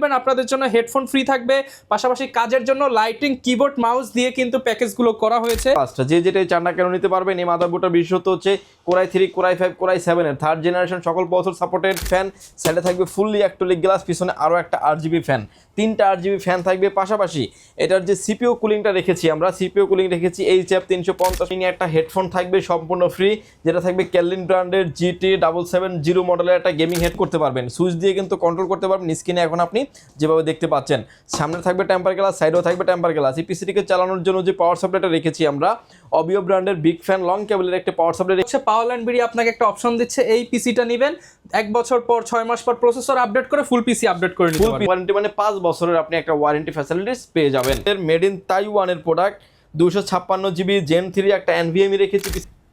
খেলবেন আপনাদের জন্য হেডফোন ফ্রি থাকবে, পাশাপাশি কাজের জন্য লাইটিং, কিবোর্ড, মাউস দিয়ে কিন্তু প্যাকেজগুলো করা হয়েছে। যে যেটাই চান না কেন নিতে পারবেন। এই মাদারবোর্ডটার বিশেষত্ব হচ্ছে কোরাই 3, কোরাই 5, কোরাই 7 এর 3rd জেনারেশন সকল প্রসেসর সাপোর্টেড ফ্যান। সাইডে থাকবে ফুললি অ্যাক্রিলিক গ্লাস, পিছনে আরও একটা 8GB ফ্যান, 3টা 8GB ফ্যান থাকবে। পাশাপাশি এটার যে সিপিইউ কুলিংটা রেখেছি আমরা, সিপিইউ কুলিং রেখেছি HF 350। একটা হেডফোন থাকবে সম্পূর্ণ ফ্রি, যেটা থাকবে ক্যালিন ব্র্যান্ডের GT770 মডেলের একটা গেমিং হেড করতে পারবেন। সুইচ দিয়ে কিন্তু কন্ট্রোল করতে পারবেন স্ক্রিনে এখন আপনি যেভাবে দেখতে পাচ্ছেন। সামনে থাকবে টেম্পার গ্লাস, সাইডেও থাকবে টেম্পার গ্লাস। এই পিসিটিকে চালানোর জন্য যে পাওয়ার সাপ্লাইটা রেখেছি আমরা, অবিও ব্র্যান্ডের বিগ ফ্যান লং কেবলের একটা পাওয়ার সাপ্লাই হচ্ছে। পাওয়ারল্যান্ড বিডি আপনাকে একটা অপশন দিচ্ছে, এই পিসিটা নেবেন 1 বছর পর 6 মাস পর প্রসেসর আপডেট করে ফুল পিসি আপডেট করে নিতে পারবেন। ওয়ারেন্টি মানে 5 বছরের আপনি একটা ওয়ারেন্টি ফ্যাসিলিটিস পেয়ে যাবেন। এর মেড ইন তাইওয়ানের প্রোডাক্ট, 256GB Gen 3 একটা NVMe রেখেছি।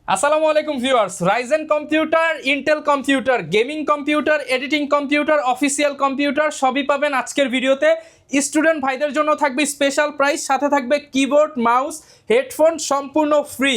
আসসালামু আলাইকুম viewers, Ryzen computer, Intel computer, gaming computer, editing computer, official computer সবই পাবেন আজকের ভিডিওতে। স্টুডেন্ট ভাইদের জন্য থাকবে স্পেশাল প্রাইস, সাথে থাকবে কিবোর্ড, মাউস, হেডফোন সম্পূর্ণ ফ্রি।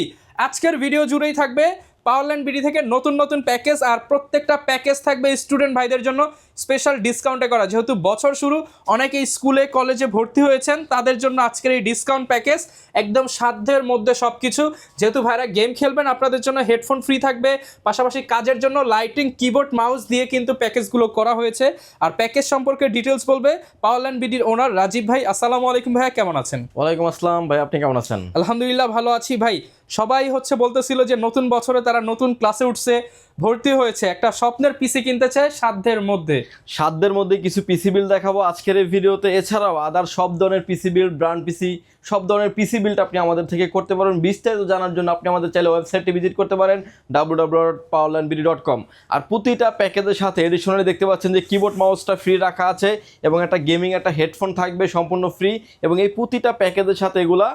আজকের ভিডিও জুড়েই থাকবে পাওয়ারল্যান্ড বিডি থেকে নতুন নতুন প্যাকেজ, আর প্রত্যেকটা প্যাকেজ থাকবে স্টুডেন্ট ভাইদের জন্য স্পেশাল ডিসকাউন্টে করা। যেহেতু বছর শুরু, অনেকে স্কুলে কলেজে ভর্তি হয়েছেন, তাদের জন্য আজকের এই ডিসকাউন্ট প্যাকেজ একদম সাধ্যের মধ্যে সব কিছু। যেহেতু ভাইরা গেম খেলবেন আপনাদের জন্য হেডফোন ফ্রি থাকবে, পাশাপাশি কাজের জন্য লাইটিং, কিবোর্ড, মাউস দিয়ে কিন্তু প্যাকেজগুলো করা হয়েছে। আর প্যাকেজ সম্পর্কে ডিটেলস বলবে পাওয়ারল্যান্ড বিডির ওনার রাজীব ভাই। আসসালামু আলাইকুম ভাইয়া, কেমন আছেন? ওয়ালাইকুম আসসালাম ভাই, আপনি কেমন আছেন? আলহামদুলিল্লাহ ভালো আছি ভাই। সবাই বলতেছিল যে নতুন বছরে তারা নতুন ক্লাসে উঠছে, ভর্তি হয়েছে, একটা স্বপ্নের পিসি কিনতে চায় সাধ্যের মধ্যে কিছু পিসি বিল্ড দেখাবো আজকের এই ভিডিওতে। এছাড়াও আদার সব ধরনের পিসি বিল্ড, ব্র্যান্ড পিসি, সব ধরনের পিসি বিল্ড আপনি আমাদের থেকে করতে পারেন। বিস্তারিত জানার জন্য আপনি আমাদের চাইলে ওয়েবসাইটটি ভিজিট করতে পারেন www.powerlandbd.com। আর প্রতিটা প্যাকেজের সাথে এডিশনালি দেখতে পাচ্ছেন যে কিবোর্ড মাউসটা ফ্রি রাখা আছে এবং একটা গেমিং একটা হেডফোন থাকবে সম্পূর্ণ ফ্রি, এবং এই প্রতিটা প্যাকেজের সাথে এগুলা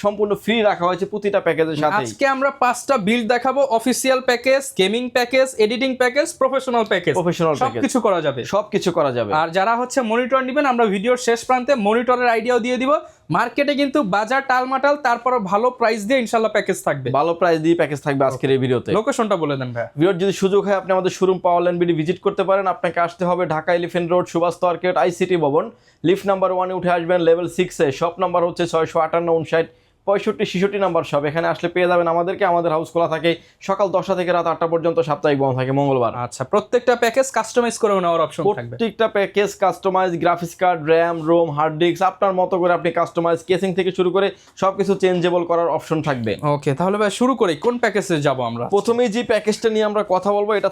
সম্পূর্ণ ফ্রি রাখা হয়েছে প্রতিটা প্যাকেজের সাথে। আজকে আমরা 5টা বিল্ড দেখাবো, official package, gaming package, editing package, professional package, সবকিছু করা যাবে। আর যারা মনিটর নেবেন, আমরা ভিডিওর শেষ প্রান্তে মনিটরের আইডিয়াও দিয়ে দিব। মার্কেটে কিন্তু বাজার টালমাটাল, তারপর ভালো প্রাইস দিয়ে ইনশাআল্লাহ প্যাকেজ থাকবে, ভালো প্রাইস দিয়ে প্যাকেজ থাকবে আজকের এই ভিডিওতে। লোকেশনটা বলে দেন ভাই। ভিডিওর যদি সুযোগ হয় আপনি আমাদের শোরুম পাওয়ারল্যান্ড বিডি ভিজিট করতে পারেন। আপনাকে আসতে হবে Dhaka elephant road, Subhash market, ICT Bhaban, lift number 1 উঠে আসবেন, লেভেল 6 এ। শপ নাম্বার হচ্ছে 658, 59, 65, 66 নাম্বার শপ। এখানে আসলে পেয়ে যাবেন আমাদেরকে। আমাদের হাউস খোলা থাকে সকাল 10টা থেকে রাত 8টা পর্যন্ত, সাপ্তাহিক বন্ধ থাকে মঙ্গলবার। আচ্ছা, প্রত্যেকটা প্যাকেজ কাস্টমাইজ করে নেওয়ার অপশন থাকবে। প্রত্যেকটা package customise, graphics card, RAM, ROM, hard disk আপনার মতো করে আপনি কাস্টমাইজ, কেসিং থেকে শুরু করে সবকিছু চেঞ্জেবল করার অপশন থাকবে। ওকে, তাহলে ভাই শুরু করি, কোন প্যাকেজে যাব আমরা? প্রথমেই যে প্যাকেজটা নিয়ে আমরা কথা বলবো এটা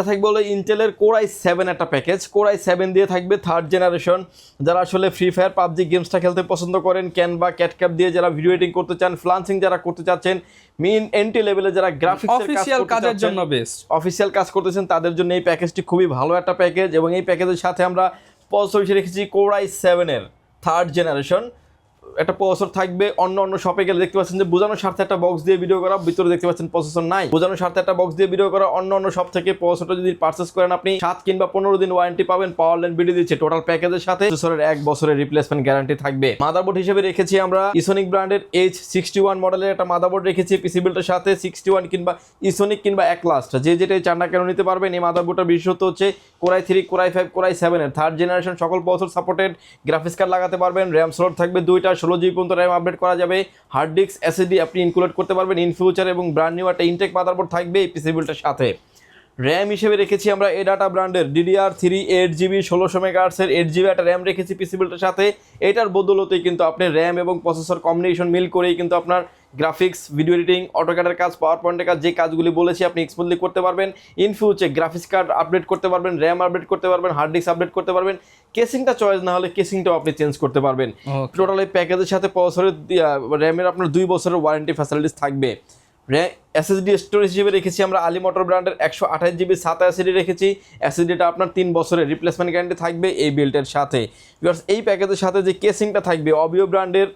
থাকবে হলো ইন্টেলের কোরাই 7 একটা প্যাকেজ। কোরাই 7 দিয়ে থাকবে 3rd জেনারেশন। যারা আসলে ফ্রি ফায়ার, পাবজি গেমসটা খেলতে পছন্দ করেন, ক্যানভা, ক্যাটক্যাপ দিয়ে যারা ভিডিও এডিটিং করতে চান, ফ্লান্সিং যারা করতে চাচ্ছেন, মিন এন্ট্রি লেভেলে যারা গ্রাফিক্স অফিসিয়াল কাজের জন্য বেস্ট, অফিসিয়াল কাজ করতেছেন, তাদের জন্য এই প্যাকেজটি খুবই ভালো একটা প্যাকেজ। এবং এই প্যাকেজের সাথে আমরা প্রসেসর হিসেবে রেখেছি কোরাই 7 এর 3rd জেনারেশন একটা প্রসেসর থাকবে। অন্য শপে গেলে দেখতে পাচ্ছেন যে বোঝানোর স্বার্থে একটা বক্স দিয়ে ভিডিও করা, ভিতরে দেখতে পাচ্ছেন প্রসেসর নাই। বোঝানোর স্বার্থে একটা বক্স দিয়ে ভিডিও করা। অন্য শপ থেকে প্রসেসরটা যদি পারচেস করেন আপনি 7 কিংবা 15 দিন ওয়ারেন্টি পাবেন। পাওয়ারল্যান্ড বিডি দিচ্ছে টোটাল প্যাকেজের সাথে প্রসেসরের 1 বছরের রিপ্লেসমেন্ট গ্যারান্টি থাকবে। মাদারবোর্ড হিসেবে রেখেছি আমরা ইসোনিক ব্র্যান্ডের H61 মডেলের একটা মাদারবোর্ড রেখেছি পিসি বিল্ডের সাথে। 61 কিংবা ইসোনিক কিংবা একলাস্ট যে যেটাই চান না কেন নিতে পারবেন। এই মাদারবোর্ডটার বিশেষত্ব হচ্ছে কোরাই 3, কোরাই 5, কোরাই 7 এর 3rd জেনারেশন সকল প্রসেসর সাপোর্টেড। গ্রাফিক্স কার্ড লাগাতে পারবেন, র্যাম স্লট থাকবে 2টা, 16GB পর্যন্ত র্যাম আপডেট করা যাবে। হার্ড ডিস্ক, এসএসডি আপনি ইনক্লুড করতে পারবেন ইন ফিউচার, এবং ব্র্যান্ড নিউ একটা ইনটেক মাদারবোর্ড থাকবে এই পিসি বিল্ডের সাথে। র্যাম হিসেবে রেখেছি আমরা এডাটা ব্র্যান্ডের DDR3 8GB 1600 MHz এর 8GB একটা র্যাম রেখেছি পিসি বিল্ডের সাথে। এটার বদৌলতেই কিন্তু আপনি র্যাম এবং প্রসেসর কম্বিনেশন মিল করেই কিন্তু আপনার গ্রাফিক্স, ভিডিও এডিটিং, অটোক্যাডের কাজ, পাওয়ার পয়েন্টের কাজ, যে কাজগুলি বলেছি আপনি এক্সপোর্টলি করতে পারবেন। In future graphics card update করতে পারবেন, র্যাম আপডেট করতে পারবেন, হার্ড ডিস্ক আপডেট করতে পারবেন। কেসিংটা চয়েস না হলে কেসিংটাও আপনি চেঞ্জ করতে পারবেন। টোটাল এই প্যাকেজের সাথে প্রসেসরের র্যামের আপনার 2 বছরের ওয়ারেন্টি ফ্যাসিলিটিস থাকবে। এসএসডি স্টোরেজ হিসেবে রেখেছি আমরা আলি মোটর ব্র্যান্ডের 128GB 7 এসএসডি রেখেছি। এসএসডিটা আপনার 3 বছরের রিপ্লেসমেন্ট গ্যারান্টি থাকবে এই বিল্ডের সাথে। বিকজ এই প্যাকেজের সাথে যে কেসিংটা থাকবে অবিও ব্র্যান্ডের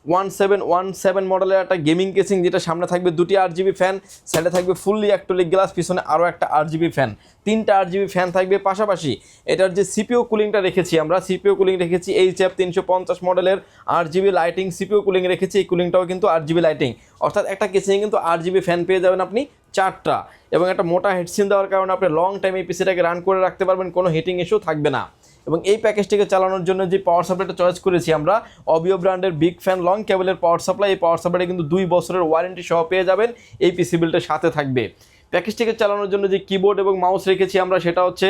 1717 মডেলের একটা গেমিং কেসিং, যেটা সামনে থাকবে 2টি 8GB ফ্যান, সাইডে থাকবে ফুললি অ্যাক্রিলিক গ্লাস, পিছনে আরও একটা 8GB ফ্যান, 3টা 8GB ফ্যান থাকবে। পাশাপাশি এটার যে সিপিইউ কুলিংটা রেখেছি আমরা, সিপিইউ কুলিং রেখেছি HF 350 মডেলের 8GB লাইটিং সিপিইউ কুলিং রেখেছি। এই কুলিংটাও কিন্তু 8GB লাইটিং, অর্থাৎ একটা কেসিংয়ে কিন্তু 8GB ফ্যান পেয়ে যাবেন আপনি 4টা, এবং একটা মোটা হেডসিন দেওয়ার কারণে আপনি লং টাইম এই পিসিটাকে রান করে রাখতে পারবেন, কোনো হিটিং ইস্যু থাকবে না। এবং এই প্যাকেজটিকে চালানোর জন্য যে পাওয়ার সাপ্লাইটা চয়েস করেছি আমরা অবিও ব্র্যান্ডের বিগ ফ্যান লং কেবলের পাওয়ার সাপ্লাই। এই পাওয়ার সাপ্লাইটা কিন্তু 2 বছরের ওয়ারেন্টি সহ পেয়ে যাবেন, এই পিসি বিল্ডের সাথে থাকবে। প্যাকেজটিকে চালানোর জন্য যে কিবোর্ড এবং মাউস রেখেছি আমরা সেটা হচ্ছে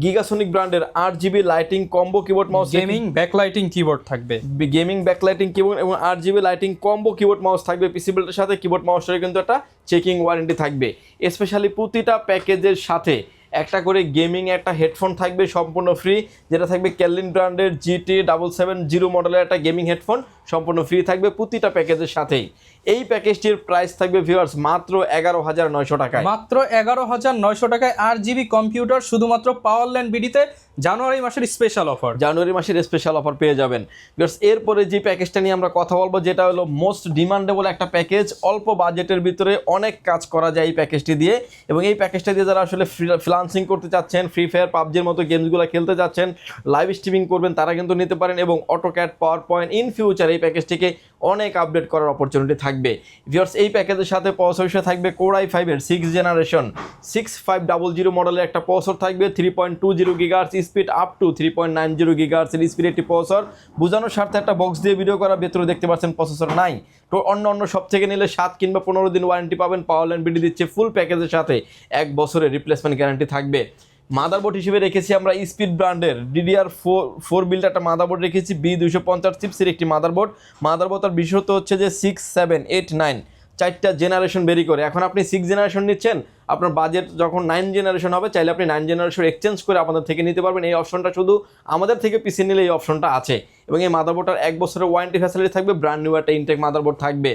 গিগাসনিক ব্র্যান্ডের 8GB lighting combo keyboard mouse, gaming backlighting keyboard থাকবে, গেমিং ব্যাকলাইটিং কিবোর্ড এবং 8GB lighting combo keyboard mouse থাকবে পিসি বিল্ডের সাথে। কিবোর্ড মাউসের কিন্তু একটা চেকিং ওয়ারেন্টি থাকবে। স্পেশালি প্রতিটা প্যাকেজের সাথে একটা করে গেমিং একটা হেডফোন থাকবে সম্পূর্ণ ফ্রি, যেটা থাকবে ক্যালিন ব্র্যান্ডের GT770 মডেলের একটা গেমিং হেডফোন সম্পূর্ণ ফ্রি থাকবে প্রতিটা প্যাকেজের সাথেই। এই প্যাকেজটির প্রাইস থাকবে ভিউয়ার্স মাত্র 11,900 টাকায়। মাত্র 11,900 টাকায় 8GB কম্পিউটার শুধুমাত্র পাওয়ারল্যান্ড বিডিতে জানুয়ারি মাসের স্পেশাল অফার। জানুয়ারি মাসের স্পেশাল অফার পেয়ে যাবেন ভিউয়ার্স। এরপরে যে প্যাকেজটা নিয়ে আমরা কথা বলবো যেটা হলো মোস্ট ডিমান্ডেবল একটা প্যাকেজ, অল্প বাজেটের ভিতরে অনেক কাজ করা যায় এই প্যাকেজটি দিয়ে। এবং এই প্যাকেজটা দিয়ে যারা আসলে ফ্রিল্যান্সিং করতে চাচ্ছেন, ফ্রি ফায়ার পাবজির মতো গেমসগুলো খেলতে চাচ্ছেন, লাইভ স্ট্রিমিং করবেন, তারা কিন্তু নিতে পারেন। এবং AutoCAD, power point in future এই প্যাকেজটিকে অনেক আপডেট করার অপরচুনিটি থাকবে ভিউয়ার্স। এই প্যাকেজের সাথে প্রসেসর থাকবে Core i5 এর 6th জেনারেশন 6500 মডেলের একটা প্রসেসর থাকবে, 3.20 GHz speed up to 3.90 GHz এর স্পিড একটি প্রসেসর। বোঝানোর স্বার্থে একটা বক্স দিয়ে ভিডিও করা, ভেতরে দেখতে পাচ্ছেন প্রসেসর নাই। তো অন্য সব থেকে নিলে 7 কিংবা 15 দিন ওয়ারেন্টি পাবেন। পাওয়ারল্যান্ড বিডি দিচ্ছে ফুল প্যাকেজের সাথে 1 বছরের রিপ্লেসমেন্ট গ্যারান্টি থাকবে। মাদারবোর্ড হিসেবে রেখেছি আমরা স্পিড ব্র্যান্ডের DDR4 বিল্ড একটা মাদারবোর্ড রেখেছি, B250 চিপসের একটি মাদারবোর্ডের বিশেষত্ব হচ্ছে যে 6, 7, 8, 9 4টা জেনারেশন বেরি করে। এখন আপনি 6 জেনারেশন নিচ্ছেন, আপনার বাজেট যখন 9 জেনারেশন হবে চাইলে আপনি 9 জেনারেশন এক্সচেঞ্জ করে আপনাদের থেকে নিতে পারবেন। এই অপশনটা শুধু আমাদের থেকে পিসি নিলে এই অপশনটা আছে। এবং এই মাদারবোর্ডটার 1 বছরের ওয়ারেন্টি ফ্যাসিলিটি থাকবে, ব্র্যান্ড নিউ একটা ইনটেক মাদারবোর্ড থাকবে।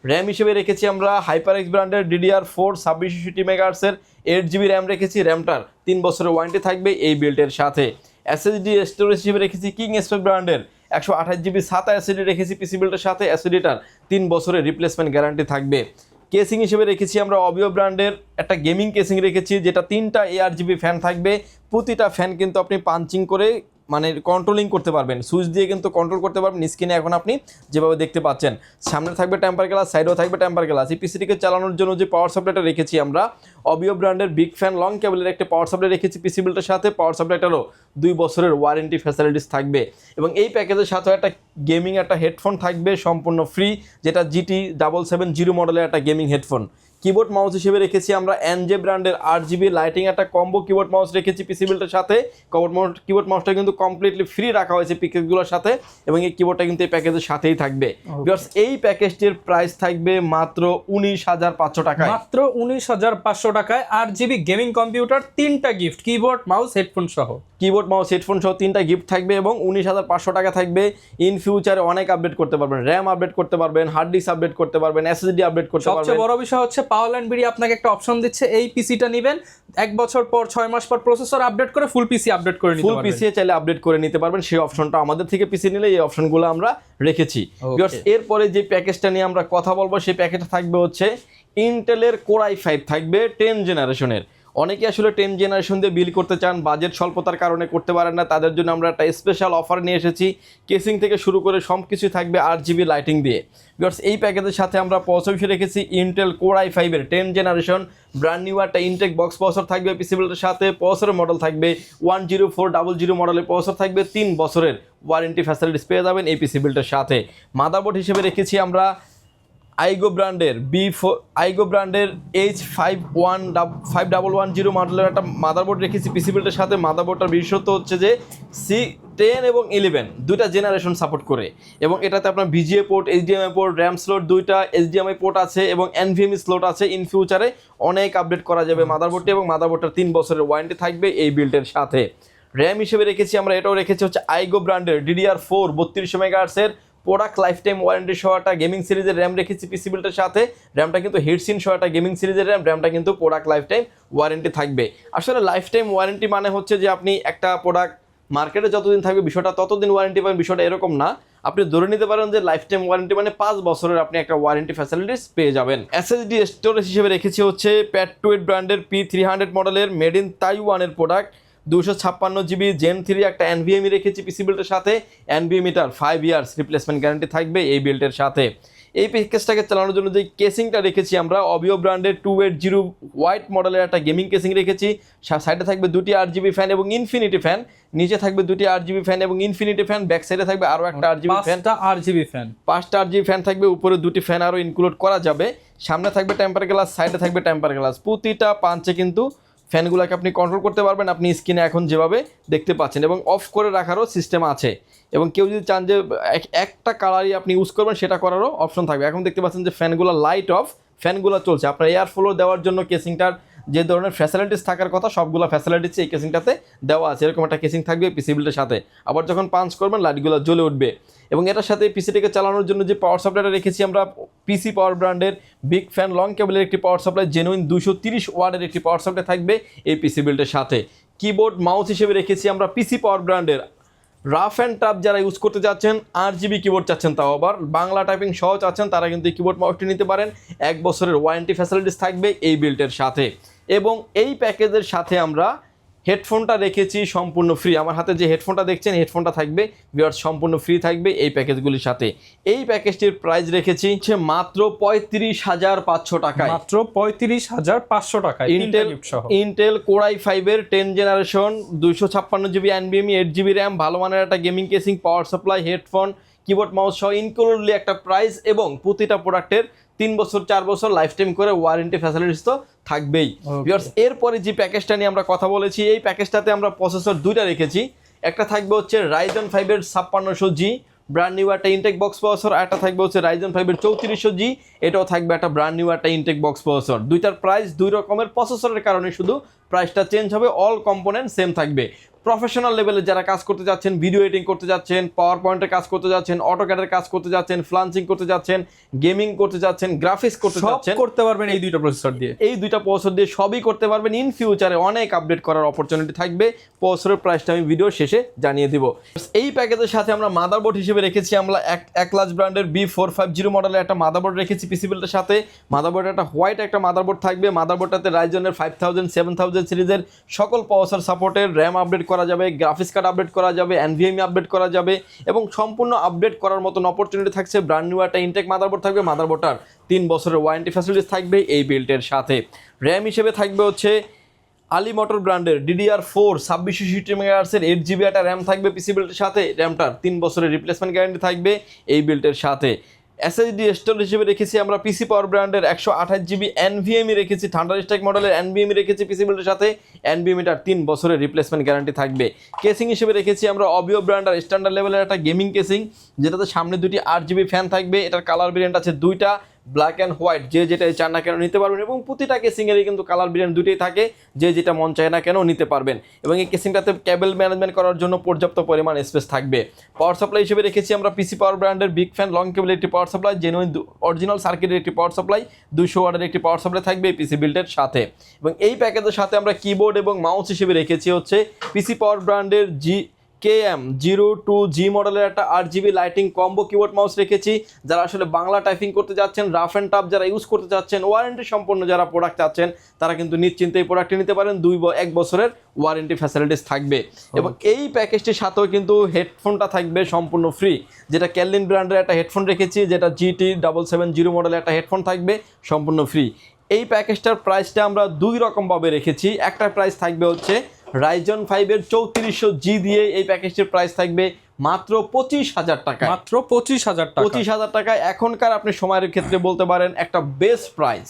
র্যাম হিসেবে রেখেছি আমরা HyperX ব্র্যান্ডের DDR4 2660 মেগাহার্টজের 8GB র্যাম রেখেছি, র্যামটার 3 বছরের ওয়ারেন্টি থাকবে এই বিল্ডের সাথে। SSD স্টোরেজ হিসেবে রেখেছি কিং স্পেক ব্র্যান্ডের 128GB SATA SSD রেখেছি পিসি বিল্ডের সাথে, SSDটার 3 বছরের রিপ্লেসমেন্ট গ্যারান্টি থাকবে। কেসিং হিসেবে রেখেছি আমরা অবিও ব্র্যান্ডের একটা গেমিং কেসিং রেখেছি, যেটা 3টা ARGB ফ্যান থাকবে। প্রতিটা ফ্যান কিন্তু আপনি পাঞ্চিং করে মানে কন্ট্রোলিং করতে পারবেন, সুইচ দিয়ে কিন্তু কন্ট্রোল করতে পারবেন স্ক্রিনে এখন আপনি যেভাবে দেখতে পাচ্ছেন। সামনে থাকবে টেম্পার গ্লাস, সাইডেও থাকবে টেম্পার গ্লাস। এই পিসিটিকে চালানোর জন্য যে পাওয়ার সাপ্লাইটা রেখেছি আমরা অবিও ব্র্যান্ডের বিগ ফ্যান লং কেবলের একটা পাওয়ার সাপ্লাই রেখেছি পিসি বিল্ডের সাথে। পাওয়ার সাপ্লাইটারও 2 বছরের ওয়ারেন্টি ফ্যাসিলিটিস থাকবে। এবং এই প্যাকেজের সাথে একটা গেমিং একটা হেডফোন থাকবে সম্পূর্ণ ফ্রি, যেটা GT770 মডেলের একটা গেমিং হেডফোন। কিবোর্ড মাউস হিসেবে রেখেছি আমরা NJ ব্র্যান্ডের 8GB লাইটিং একটা কম্বো কিবোর্ড মাউস রেখেছি পিসি বিল্ডের সাথে। কিবোর্ড মাউসটা কিন্তু কমপ্লিটলি ফ্রি রাখা হয়েছে প্যাকেজগুলোর সাথে, এবং এই কিবোর্ডটা কিন্তু এই প্যাকেজের সাথেই থাকবে। ভিউয়ার্স এই প্যাকেজটির প্রাইস থাকবে মাত্র 19,500 টাকায়। মাত্র 19,500 টাকায় 8GB গেমিং কম্পিউটার, 3টা গিফট, কিবোর্ড মাউস হেডফোন সহ। কিবোর্ড মাউস হেডফোন সহ 3টা গিফট থাকবে এবং 19,500 টাকা থাকবে। ইন ফিউচারে অনেক আপডেট করতে পারবেন, র্যাম আপডেট করতে পারবেন, হার্ড ডিস্ক আপডেট করতে পারবেন, SSD আপডেট করতে পারবেন। সবচেয়ে বড় বিষয় হচ্ছে পাওয়ারল্যান্ড বিডি আপনাকে একটা অপশন দিচ্ছে, এই পিসিটা নেবেন 1 বছর পর 6 মাস পর প্রসেসর আপডেট করে ফুল পিসি আপডেট করে নিতে ফুল পারবেন। পিসি চাইলে আপডেট করে নিতে পারবেন, সেই অপশনটা আমাদের থেকে পিসি নিলে এই অপশনগুলো আমরা রেখেছি। ভিউয়ার্স এরপরে যে প্যাকেজটা নিয়ে আমরা কথা বলবো সেই প্যাকেজটা থাকবে হচ্ছে ইন্টেলের Core i5 থাকবে 10 জেনারেশনের। অনেকে আসলে 10 জেনারেশন দিয়ে বিল করতে চান, বাজেট স্বল্পতার কারণে করতে পারেন না, তাদের জন্য আমরা একটা স্পেশাল অফার নিয়ে এসেছি। কেসিং থেকে শুরু করে সব কিছু থাকবে 8GB লাইটিং দিয়ে। বিকজ এই প্যাকেজের সাথে আমরা প্রসেসর রেখেছি ইন্টেল Core i5 এর 10 জেনারেশন ব্র্যান্ড নিউ একটা ইনটেক বক্স প্রসেসর থাকবে পিসি বিল্ডের সাথে। প্রসেসরের মডেল থাকবে 10400 মডেলের প্রসেসর থাকবে, 3 বছরের ওয়ারেন্টি ফ্যাসিলিটিস পেয়ে যাবেন এই পিসি বিল্ডের সাথে। মাদারবোর্ড হিসেবে রেখেছি আমরা আইগো ব্র্যান্ডের H5110 মডেলের একটা মাদারবোর্ড রেখেছি পিসি বিল্ডের সাথে। মাদারবোর্ডটার বিশেষত্ব হচ্ছে যে C10 এবং 11 দুইটা জেনারেশন সাপোর্ট করে, এবং এটাতে আপনার VGA port, HDMI port, RAM slot দুইটা, HDMI পোর্ট আছে এবং NVMe স্লট আছে। ইন ফিউচারে অনেক আপডেট করা যাবে মাদারবোর্ডটি, এবং মাদারবোর্ডটার 3 বছরের ওয়ারেন্টি থাকবে এই বিল্ডের সাথে। র্যাম হিসেবে রেখেছি আমরা, এটাও রেখেছি হচ্ছে আইগো ব্র্যান্ডের DDR4 3200 মেগাহার্টজের প্রোডাক্ট লাইফ টাইম ওয়ারেন্টি সহ একটা গেমিং সিরিজের র্যাম রেখেছি পিসি বিল্ডের সাথে। র্যামটা কিন্তু হিটসিন সহ একটা গেমিং সিরিজের র্যামটা কিন্তু প্রোডাক্ট লাইফ টাইম ওয়ারেন্টি থাকবে। আসলে লাইফ টাইম ওয়ারেন্টি মানে হচ্ছে যে আপনি একটা প্রোডাক্ট মার্কেটে যতদিন থাকবে বিষয়টা ততদিন ওয়ারেন্টি পাবেন, বিষয়টা এরকম না। আপনি ধরে নিতে পারেন যে লাইফ টাইম ওয়ারেন্টি মানে 5 বছরের আপনি একটা ওয়ারেন্টি ফ্যাসিলিটিস পেয়ে যাবেন। SSD স্টোরেজ হিসেবে রেখেছি হচ্ছে Pad2 ব্র্যান্ডের P300 মডেলের মেড ইন তাইওয়ানের প্রোডাক্ট 256GB Gen 3 একটা NVMe রেখেছি পিসি বিল্ডের সাথে। NVMeটার 5 ইয়ার্স রিপ্লেসমেন্ট গ্যারান্টি থাকবে এই বিল্ডের সাথে। এই প্যাকেজটাকে চালানোর জন্য যে কেসিংটা রেখেছি আমরা অবিও ব্র্যান্ডের 280 হোয়াইট মডেলের একটা গেমিং কেসিং রেখেছি। সাইডে থাকবে দুটি RGB ফ্যান এবং ইনফিনিটি ফ্যান, নিচে থাকবে দুটি RGB ফ্যান এবং ইনফিনিটি ফ্যান, ব্যাক সাইডে থাকবে আরও একটা RGB ফ্যান, 5টা RGB ফ্যান থাকবে, উপরে দুটি ফ্যান আরও ইনক্লুড করা যাবে। সামনে থাকবে টেম্পার গ্লাস, সাইডে থাকবে টেম্পার গ্লাস। প্রতিটা পাঞ্চে কিন্তু ফ্যানগুলোকে আপনি কন্ট্রোল করতে পারবেন, আপনি স্ক্রিনে এখন যেভাবে দেখতে পাচ্ছেন, এবং অফ করে রাখারও সিস্টেম আছে। এবং কেউ যদি চান যে একটা কালারই আপনি ইউজ করবেন সেটা করারও অপশন থাকবে। এখন দেখতে পাচ্ছেন যে ফ্যানগুলো লাইট অফ, ফ্যানগুলো চলছে। আপনার এয়ার ফ্লো দেওয়ার জন্য কেসিংটার যে ধরনের ফ্যাসিলিটিস থাকার কথা সবগুলো ফ্যাসিলিটিস এই কেসিংটাতে দেওয়া আছে। এরকম একটা কেসিং থাকবে পিসি বিল্ডের সাথে। আবার যখন পাঞ্চ করবেন লাইটগুলো জ্বলে উঠবে। এবং এটার সাথে পিসিটিকে চালানোর জন্য যে পাওয়ার সাপ্লাইটা রেখেছি আমরা পিসি পাওয়ার ব্র্যান্ডের বিগ ফ্যান লং কেবলের একটি পাওয়ার সাপ্লাই, জেনুইন 230 ওয়াটের একটি পাওয়ার সাপ্লাই থাকবে এই পিসি বিল্ডের সাথে। কিবোর্ড মাউস হিসেবে রেখেছি আমরা পিসি পাওয়ার ব্র্যান্ডের রাফ অ্যান্ড টাফ যারা ইউজ করতে যাচ্ছেন, RGB কিবোর্ড চাচ্ছেন, তাও আবার বাংলা টাইপিং সহজ চাচ্ছেন, তারা কিন্তু এই কিবোর্ড মাউসটি নিতে পারেন। 1 বছরের ওয়ারেন্টি ফ্যাসিলিটিস থাকবে এই বিল্ডের সাথে। এবং এই প্যাকেজের সাথে আমরা হেডফোনটা রেখেছি সম্পূর্ণ ফ্রি। আমার হাতে যে হেডফোনটা দেখছেন হেডফোনটা থাকবে ভিউয়ার্স সম্পূর্ণ ফ্রি থাকবে এই প্যাকেজগুলির সাথে। এই প্যাকেজটির প্রাইস রেখেছি মাত্র 35,500 টাকায়, মাত্র 35,500 টাকায় ইন্টেল Core i5 এর 10 generation 256GB NVMe 8GB RAM, ভালো মানের একটা gaming casing, power supply, headphone, keyboard mouse সহ ইনক্লুডলি একটা প্রাইস, এবং প্রতিটা প্রোডাক্টের 3 বছর 4 বছর লাইফ টাইম করে ওয়ারেন্টি ফ্যাসিলিটিস তো থাকবেই। ভিউয়ার্স এরপরে যে প্যাকেজটা নিয়ে আমরা কথা বলেছি, এই প্যাকেজটাতে আমরা প্রসেসর দুইটা রেখেছি। একটা থাকবে হচ্ছে Ryzen 5 এর 5600G ব্র্যান্ড নিউ একটা ইনটেক বক্স প্রসেসর, আর একটা থাকবে হচ্ছে Ryzen 5 এর 3400G, এটাও থাকবে একটা ব্র্যান্ড নিউ একটা ইনটেক বক্স প্রসেসর। দুইটার প্রাইস দুই রকমের প্রসেসরের কারণে শুধু প্রাইসটা চেঞ্জ হবে, অল কম্পোনেন্ট সেম থাকবে। প্রফেশনাল লেভেলে যারা কাজ করতে যাচ্ছেন, ভিডিও এডিটিং করতে যাচ্ছেন, পাওয়ার পয়েন্টের কাজ করতে যাচ্ছেন, অটোক্যাডের কাজ করতে যাচ্ছেন, ফ্লান্সিং করতে যাচ্ছেন, গেমিং করতে যাচ্ছেন, গ্রাফিক্স করতে যাচ্ছেন, করতে পারবেন এই দুইটা প্রসেসর দিয়ে। এই দুইটা প্রসেসর দিয়ে সবই করতে পারবেন। ইন ফিউচারে অনেক আপডেট করার অপরচুনিটি থাকবে। প্রসেসরের প্রাইসটা আমি ভিডিও শেষে জানিয়ে দিব। এই প্যাকেজের সাথে আমরা মাদারবোর্ড হিসেবে রেখেছি আমরা একলাজ ব্র্যান্ডের B450 মডেলের একটা মাদারবোর্ড রেখেছি পিসি বিল্ডের সাথে। মাদারবোর্ড একটা হোয়াইট একটা মাদারবোর্ড থাকবে। মাদারবোর্ডটাতে রাইজনের 5000 7000 সিরিজের সকল প্রসেসর সাপোর্টের, র্যাম আপডেট করা যাবে, গ্রাফিক্স কার্ড আপডেট করা যাবে, NVMe আপডেট করা যাবে, এবং সম্পূর্ণ আপডেট করার মতন অপরচুনিটি থাকছে। ব্র্যান্ড নিউ একটা ইনটেক মাদারবোর্ড থাকবে। মাদারবোর্ডটার 3 বছরের ওয়ারেন্টি ফ্যাসিলিটিস থাকবে এই বিল্ডের সাথে। র্যাম হিসেবে থাকবে হচ্ছে আলি মোটর ব্র্যান্ডের DDR4 2660 MHz 8GB একটা র্যাম থাকবে পিসি বিল্ডের সাথে। র্যামটার 3 বছরের রিপ্লেসমেন্ট গ্যারান্টি থাকবে এই বিল্ডের সাথে। SSD স্টোরেজ হিসেবে রেখেছি আমরা পিসি পাওয়ার ব্র্যান্ডের 128GB NVMe রেখেছি, থান্ডারস্ট্রাইক মডেলের NVMe রেখেছি পিসি বিল্ডের সাথে। NVMeটার 3 বছরের রিপ্লেসমেন্ট গ্যারান্টি থাকবে। কেসিং হিসেবে রেখেছি আমরা অবিও ব্র্যান্ডের স্ট্যান্ডার্ড লেভেলের একটা গেমিং কেসিং, যেটাতে সামনে দুটি RGB ফ্যান থাকবে। এটার কালার ভেরিয়েন্ট আছে দুইটা, ব্ল্যাক অ্যান্ড হোয়াইট, যে যেটাই চান না কেন নিতে পারবেন। এবং প্রতিটা কেসিংয়েরই কিন্তু কালার ভেরিয়েন্ট দুটোই থাকে, যে যেটা মন চায় না কেন নিতে পারবেন। এবং এই কেসিংটাতে কেবল ম্যানেজমেন্ট করার জন্য পর্যাপ্ত পরিমাণ স্পেস থাকবে। পাওয়ার সাপ্লাই হিসেবে রেখেছি আমরা পিসি পাওয়ার ব্র্যান্ডের বিগ ফ্যান লং কেবলের একটি পাওয়ার সাপ্লাই, জেনুইন অরিজিনাল সার্কিটের একটি পাওয়ার সাপ্লাই, 200 ওয়াটের একটি পাওয়ার সাপ্লাই থাকবে এই পিসি বিল্ডের সাথে। এবং এই প্যাকেজের সাথে আমরা কিবোর্ড এবং মাউস হিসেবে রেখেছি হচ্ছে পিসি পাওয়ার ব্র্যান্ডের KM02G মডেলের একটা RGB lighting combo keyboard mouse রেখেছি। যারা আসলে বাংলা টাইপিং করতে যাচ্ছেন, রাফ অ্যান্ড টাফ যারা ইউজ করতে যাচ্ছেন, ওয়ারেন্টি সম্পন্ন যারা প্রোডাক্ট চাচ্ছেন, তারা কিন্তু নিশ্চিন্তে এই প্রোডাক্টটি নিতে পারেন। 1 বছরের ওয়ারেন্টি ফ্যাসিলিটিস থাকবে। এবং এই প্যাকেজটির সাথেও কিন্তু হেডফোনটা থাকবে সম্পূর্ণ ফ্রি, যেটা ক্যালিন ব্র্যান্ডের একটা হেডফোন রেখেছি, যেটা GT770 মডেলের একটা হেডফোন থাকবে সম্পূর্ণ ফ্রি। এই প্যাকেজটার প্রাইসটা আমরা 2 রকমভাবে রেখেছি। একটা প্রাইস থাকবে হচ্ছে Ryzen 5 এর 3400G দিয়ে এই প্যাকেজটির প্রাইস থাকবে মাত্র 25,000 টাকা, মাত্র 25,000 টাকা। 25,000 টাকায় এখনকার আপনি সময়ের ক্ষেত্রে বলতে পারেন একটা বেস্ট প্রাইস।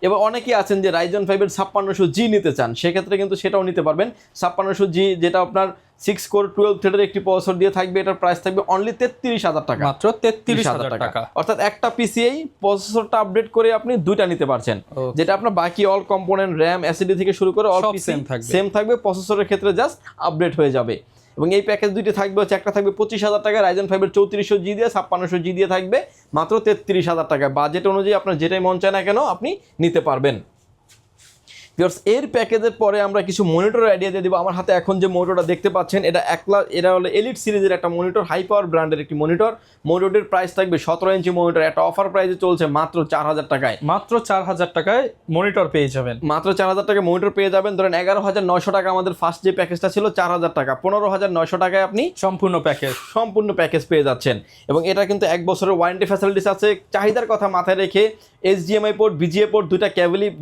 এবার অনেকেই আছেন যে Ryzen 5 এর 5600G নিতে চান, সেক্ষেত্রে কিন্তু সেটাও নিতে পারবেন। 5600G যেটা আপনার 6 কোর 12 থ্রেডের একটি প্রসেসর দিয়ে থাকবে, এটার প্রাইস থাকবে অনলি 33,000 টাকা, মাত্র 33,000 টাকা। অর্থাৎ একটা পিসিএই প্রসেসরটা আপডেট করে আপনি দুইটা নিতে পারছেন, যেটা আপনার বাকি অল কম্পোনেন্ট র্যাম এসএসডি থেকে শুরু করে অল পিসি সেম থাকবে, প্রসেসরের ক্ষেত্রে জাস্ট আপডেট হয়ে যাবে। এবং এই প্যাকেজ দুইটি থাকবে হচ্ছে, একটা থাকবে 25,000 টাকা Ryzen 5 এর 3400G দিয়ে, 5600G দিয়ে থাকবে মাত্র 33,000 টাকা। বাজেট অনুযায়ী আপনার যেটাই মন চায় না কেন আপনি নিতে পারবেন। ভিউয়ার্স এর প্যাকেজের পরে আমরা কিছু মনিটর আইডিয়া দিয়ে দিব। আমার হাতে এখন যে মনিটরটা দেখতে পাচ্ছেন এটা হলো এলিট সিরিজের একটা মনিটর, হাই পাওয়ার ব্র্যান্ডের একটি মনিটর। মনিটরের প্রাইস থাকবে 17 ইঞ্চি মনিটর, একটা অফার প্রাইসে চলছে মাত্র 4000 টাকায়। মাত্র 4000 টাকায় মনিটর পেয়ে যাবেন। মাত্র 4000 টাকায় মনিটর পেয়ে যাবেন। ধরেন 11900 টাকা আমাদের ফার্স্ট যে প্যাকেজটা ছিল 4000 টাকা, 15900 টাকায় আপনি সম্পূর্ণ প্যাকেজ পেয়ে যাচ্ছেন। এবং এটা কিন্তু 1 বছরের ওয়ারেন্টি ফ্যাসিলিটিস আছে। চাহিদার কথা মাথায় রেখে HDMI পোর্ট, VGA পোর্ট,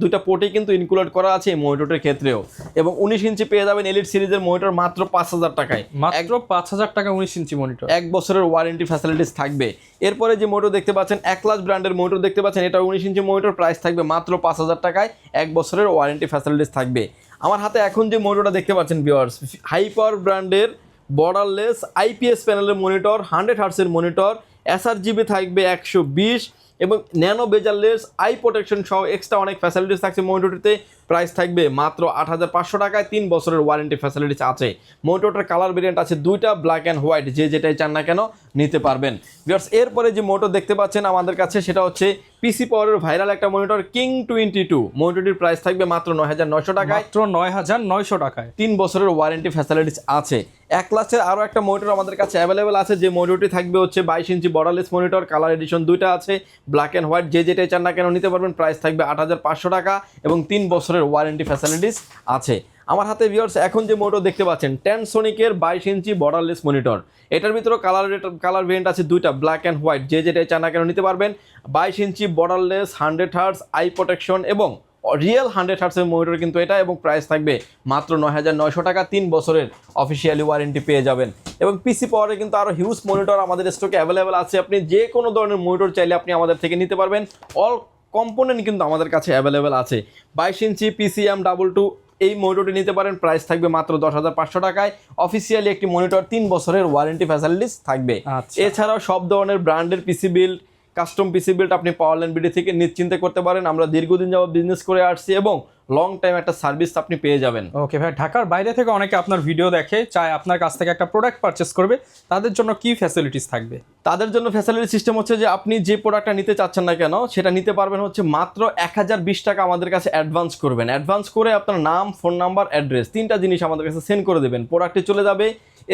দুইটা পোর্টই কিন্তু ইনক্লুড করা আছে এই মনিটরের ক্ষেত্রেও। এবং 19 ইঞ্চি পেয়ে যাবেন এলিট সিরিজের মনিটর মাত্র 5000 টাকায়। মাত্র 5000 টাকা 19 ইঞ্চি মনিটর, 1 বছরের ওয়ারেন্টি ফ্যাসিলিটিস থাকবে। এরপরে যে মনিটর দেখতে পাচ্ছেন একলাস ব্র্যান্ডের মনিটর দেখতে পাচ্ছেন, এটা 19 ইঞ্চি মনিটর, প্রাইস থাকবে মাত্র 5000 টাকায়, 1 বছরের ওয়ারেন্টি ফ্যাসিলিটিস থাকবে। আমার হাতে এখন যে মনিটরটা দেখতে পাচ্ছেন ভিউয়ার্স, হাই পাওয়ার ব্র্যান্ডের বর্ডারলেস IPS প্যানেলের মনিটর, 100 হার্টসের মনিটর, SRGB থাকবে 120 এবং ন্যানো বেজারলেস আই প্রোটেকশন সহ এক্সট্রা অনেক ফ্যাসিলিটিস থাকছে মনিটরটিতে। প্রাইস থাকবে মাত্র 8500 টাকায়, 3 বছরের ওয়ারেন্টি ফ্যাসিলিটিস আছে। মনিটরটার কালার ভেরিয়েন্ট আছে দুইটা, ব্ল্যাক অ্যান্ড হোয়াইট, যে যেটাই চান না কেন নিতে পারবেন। ভিউয়ার্স এরপরে যে মনিটর দেখতে পাচ্ছেন আমাদের কাছে, সেটা হচ্ছে পিসি পাওয়ারের ভাইরাল একটা মনিটর কিং 22। মনিটরটির প্রাইস থাকবে মাত্র 9900 টাকায়, মাত্র 9900 টাকায়, 3 বছরের ওয়ারেন্টি ফ্যাসিলিটিস আছে। এক ক্লাসের আরও একটা মনিটর আমাদের কাছে অ্যাভেলেবেল আছে, যে মনিটরটি থাকবে হচ্ছে 22 ইঞ্চি বর্ডারলেস মনিটর, কালার এডিশন দুইটা আছে, ব্ল্যাক অ্যান্ড হোয়াইট, যে যেটাই চান না কেন নিতে পারবেন। প্রাইস থাকবে 8500 টাকা এবং 3 বছরের ওয়ারেন্টি ফ্যাসিলিটিস আছে। আমার হাতে ভিউয়ার্স এখন যে মনিটর দেখতে পাচ্ছেন ট্যানসোনিকের 22 ইঞ্চি বর্ডারলেস মনিটর, এটার ভিতরে কালার ভেরিয়েন্ট আছে দুইটা, ব্ল্যাক অ্যান্ড হোয়াইট, যে যেটাই চান না কেন নিতে পারবেন। 22 ইঞ্চি বর্ডারলেস 100 হার্টস আই প্রোটেকশন এবং রিয়েল 100 হার্টসের মনিটর কিন্তু এটা, এবং প্রাইস থাকবে মাত্র 9900 টাকা, 3 বছরের অফিসিয়ালি ওয়ারেন্টি পেয়ে যাবেন। এবং পিসি পাওয়ারে কিন্তু আরও হিউজ মনিটর আমাদের স্টকে অ্যাভেলেবেল আছে, আপনি যে কোনো ধরনের মনিটর চাইলে আপনি আমাদের থেকে নিতে পারবেন। অল কম্পোনেন্ট কিন্তু আমাদের কাছে অ্যাভেলেবেল আছে। 22 ইঞ্চি PCM22 এই মনিটরটি নিতে পারেন, প্রাইস থাকবে মাত্র 10500 টাকায়, অফিসিয়ালি একটি মনিটর, 3 বছরের ওয়ারেন্টি ফ্যাসিলিটিস থাকবে। এছাড়াও সব ধরনের ব্র্যান্ডের PC build, custom PC build আপনি পাওয়ারল্যান্ড বিডি থেকে নিশ্চিন্তে করতে পারেন। আমরা দীর্ঘদিন যাবত বিজনেস করে আসছি এবং লং টাইম একটা সার্ভিস আপনি পেয়ে যাবেন। ওকে ভাই, ঢাকার বাইরে থেকে অনেকে আপনার ভিডিও দেখে, চায় আপনার কাছ থেকে একটা প্রোডাক্ট পারচেস করবে, তাদের জন্য কি ফ্যাসিলিটিস থাকবে? তাদের জন্য ফ্যাসিলিটি সিস্টেম হচ্ছে যে আপনি যে প্রোডাক্টটা নিতে চাচ্ছেন না কেন সেটা নিতে পারবেন হচ্ছে মাত্র 1020 টাকা আমাদের কাছে অ্যাডভান্স করবেন। অ্যাডভান্স করে আপনার নাম, ফোন নাম্বার, অ্যাড্রেস, 3টা জিনিস আমাদের কাছে সেন্ড করে দেবেন। প্রোডাক্টটি চলে যাবে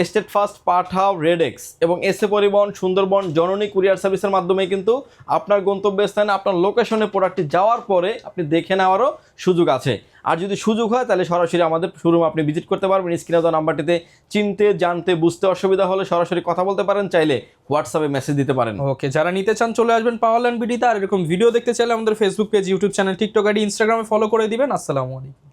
স্টেট ফার্স্ট, পাঠাও, রেডেক্স এবং এসএ পরিবহন, সুন্দরবন, জননী কুরিয়ার সার্ভিসের মাধ্যমে কিন্তু আপনার গন্তব্যস্থানে আপনার লোকেশনে প্রোডাক্টটি যাওয়ার পরে আপনি দেখে নেওয়ারও সুযোগ আছে। আর যদি সুযোগ হয় তাহলে সরাসরি আমাদের শোরুম আপনি ভিজিট করতে পারবেন। স্ক্রিনে দেওয়া নাম্বারটিতে চিনতে, জানতে, বুঝতে অসুবিধা হলে সরাসরি কথা বলতে পারেন, চাইলে হোয়াটসঅ্যাপে মেসেজ দিতে পারেন। ওকে, যারা নিতে চান চলে আসবেন পাওয়ারল্যান্ড বিডিতে। আর এরকম ভিডিও দেখতে চাইলে আমাদের Facebook page, YouTube channel, TikTok ID, ইনস্টাগ্রামে ফলো করে দিবেন। আসসালামু আলাইকুম।